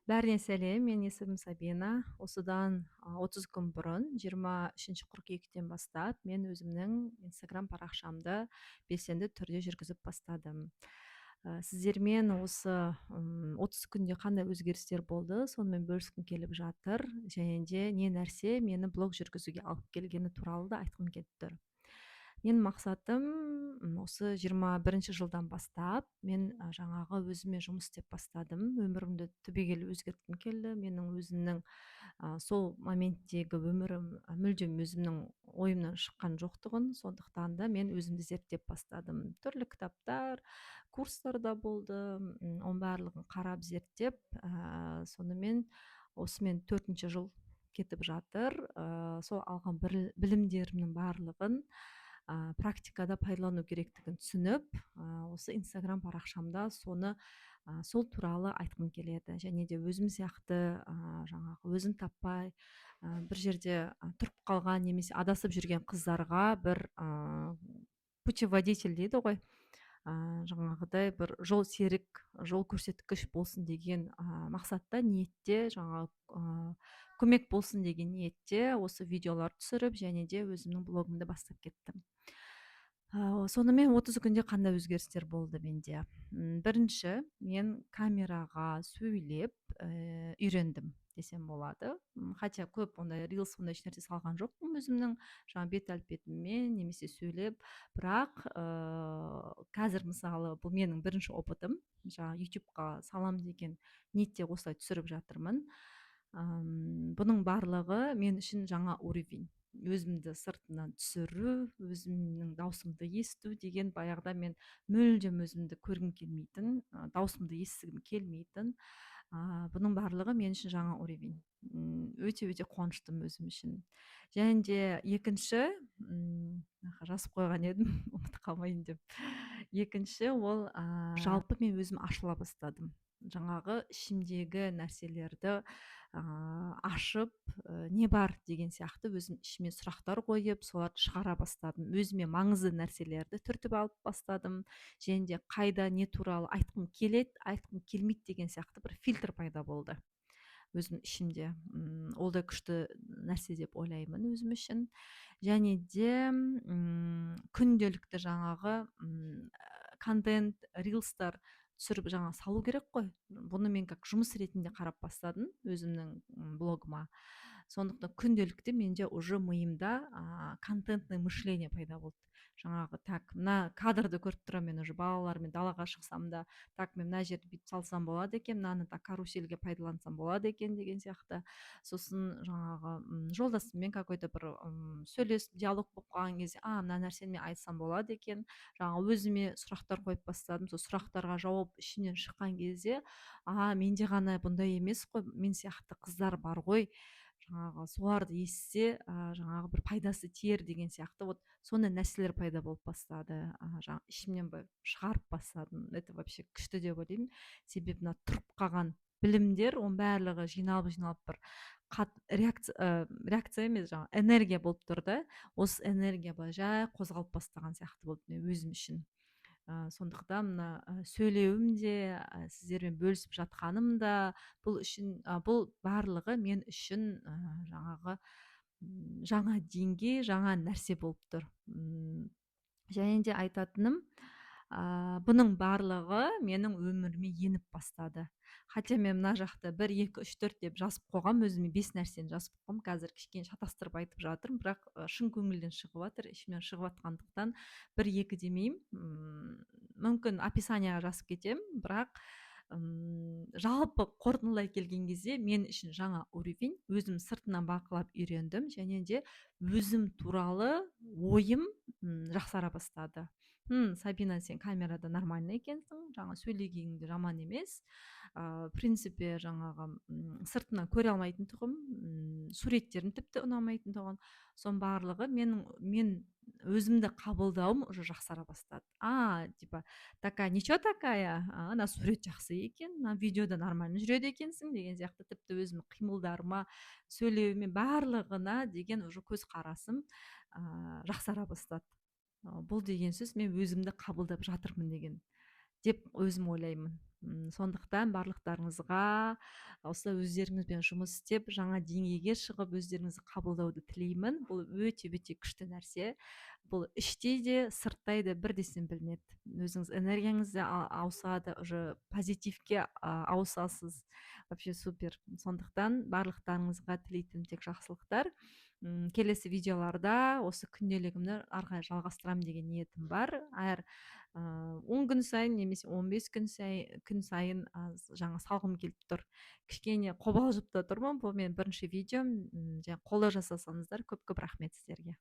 Бәріне сәлем, менің есімім Сабина. Осыдан 30 күн бұрын, 23 қыркүйектен бастап, мен өзімнің Инстаграм парақшамды белсенді түрде жүргізіп бастадым. Сіздермен осы 30 күнде қандай өзгерістер болды, сонымен бөліскім келіп жатыр, және де не нәрсе мені блог жүргізуге алып келгені туралы да айтқым келіп тұр. Менің мақсатым осы 21 жылдан бастап мен жаңағы өзіме жұмыс істеп бастадым. Өмірімді түбегейлі өзгерткім келді. Менің өзімнің сол моменттегі өмірім мүлдем өзімнің ойымнан шыққан жоқтығын, сондықтан да мен өзімді зерттеп бастадым. Түрлі кітаптар, курстар да болды. Оның барлығын қарап зерттеп, сонымен осымен 4-ші жыл кетіп жатыр. Сол алған білімдерімнің барлығын практикада пайдалану керектігін түсініп, осы Инстаграм парақшамда сол туралы айтқым келеді. Және де өзім сияқты жаңағы өзін таппай бір жерде тұрып қалған немесе адасып жүрген қыздарға бір путеводитель дейді ғой, жаңағыдай бір жол серік, жол көрсеткіш болсын деген мақсатта, ниетте, көмек болсын деген ниетте осы видеолар түсіріп, және де өзімнің блогымды бастап кеттім. Сонымен 30 күнде қандай өзгерістер болды менде? Бірінші, мен камераға сөйлеп үйрендім десем болады. Хотя көп ондай рилс, ондай ешнәрсе салған жоқпын өзімнің жаңа бет әлпетіммен немесе сөйлеп, бірақ қазір мысалы бұл менің бірінші опытым. Жаңа ютубқа салам деген ниетте осылай түсіріп жатырмын. Бұның барлығы мен үшін жаңа уровень. Өзімді сыртынан түсіру, өзімнің даусымды есту деген, баяғыда мен мүлдем өзімді көргім келмейтін, даусымды естігім келмейтін. Бұның барлығы мен үшін жаңа уровень. Өте қуаныштымын өзім үшін. Және де екінші, жазып қойған едім ұмытып қалмайын деп. Екінші ол жалпы мен өзім ашыла бастадым. Жаңағы ішімдегі нәрселерді ашып, не бар деген сияқты өзім ішіме сұрақтар қойып, соларды шығара бастадым. Өзіме маңызды нәрселерді түртіп алып бастадым. Және де қайда не туралы айтқым келеді, айтқым келмейді деген сияқты бір фильтр пайда болды өзім ішімде. Ол да күшті нәрсе деп ойлаймын өзім үшін. Және де күнделікті жаңағы контент, рилстар түсіріп салу керек қой. Бұны мен как жұмыс ретінде қарап бастадым өзімнің блогыма. Сондықтан күнделікті менде уже миымда контентный мышление пайда болды. Жаңағы так, мына кадрды көріп тұрамын, мен уже балалармен далаға шықсам да, так, мен мына жерді бүйтіп салсам болады екен, мынаны так карусельге пайдалансам болады екен деген сияқты. Сосын жаңағы жолдасыммен какой-то бір сөйлесіп, диалог болып қалған кезде, мына нәрсені мен айтсам болады екен. Жаңағы өзіме сұрақтар қойып бастадым. Сол сұрақтарға жауап ішінен шыққан кезде, менде ғана бұндай емес қой, мен сияқты қыздар бар ғой, жаңағы соларды естісе жаңағы бір пайдасы тиер деген сияқты, вот сондай нәрселер пайда болып бастады. Жаңағы ішімнен шығарып бастадым. Это вообще күшті деп ойлаймын. Себебі мына тұрып қалған білімдер, оның барлығы жиналып бір реакция емес, жаңағы энергия болып тұр да. Осы энергия жай қозғалып бастаған сияқты болды өзім үшін. Сондықтан мына сөйлеуім де, сіздермен бөлісіп жатқаным да, бұл барлығы мен үшін жаңағы жаңа деңгей, жаңа нәрсе болып тұр. Және де айтатыным, бұның барлығы менің өміріме еніп бастады. Хотя мен мына жақта 1, 2, 3, 4 деп жазып қойғам, өзіме 5 нәрсені жазып қойғам. Қазір кішкене шатастырып айтып жатырмын, бірақ шын көңілден шығып жатыр, ішімнен шығып жатқандықтан 1, 2 демеймін. Мүмкін описанияға жазып кетемін, бірақ жалпы қорытындылай келген кезде мен үшін жаңа уровень, өзім сыртынан бақылап үйрендім, және де өзім туралы ойым жақсара бастады. Сабина, сен камерада нормальный екенсің, жаңа сөйлегенің де жаман емес. В принципе, жаңағы сыртынан көре алмайтын тұғым, суреттерім тіпті ұнамайтын тұғын. Соның барлығы мен өзімді қабылдауым уже жақсара бастады. Типа, такая, ничего такая, ана сурет жақсы екен, мына видеода нормально жүреді екенсің деген сияқты, тіпті өзім қимылдарыма, сөйлеуіме, барлығына деген уже көзқарасым жақсара бастады. Бұл деген сөз, мен өзімді қабылдап жатырмын деген деп өзім ойлаймын. Сондықтан барлықтарыңызға осы өздеріңізбен жұмыс істеп жаңа деңгейге шығып өздеріңізді қабылдауды тілеймін. Бұл өте өте күшті нәрсе. Бұл іште де сырттай да бірдесен білінеді. Өзіңіз энергияңыз да ауысады, уже позитивке ауысасыз. Вообще супер. Сондықтан барлықтарыңызға тілейтінім тек жақсылықтар. Келесі видеоларда осы күнделігімді ары қарай жалғастырамын деген ниетім бар. Әр 10 күн сайын немесе 15 күн сайын жаңа салғым келіп тұр. Кішкене қобалжып та тұрмын. Бұл менің бірінші видеом. Қолдау жасасаңыздар көп көп рахмет сіздерге.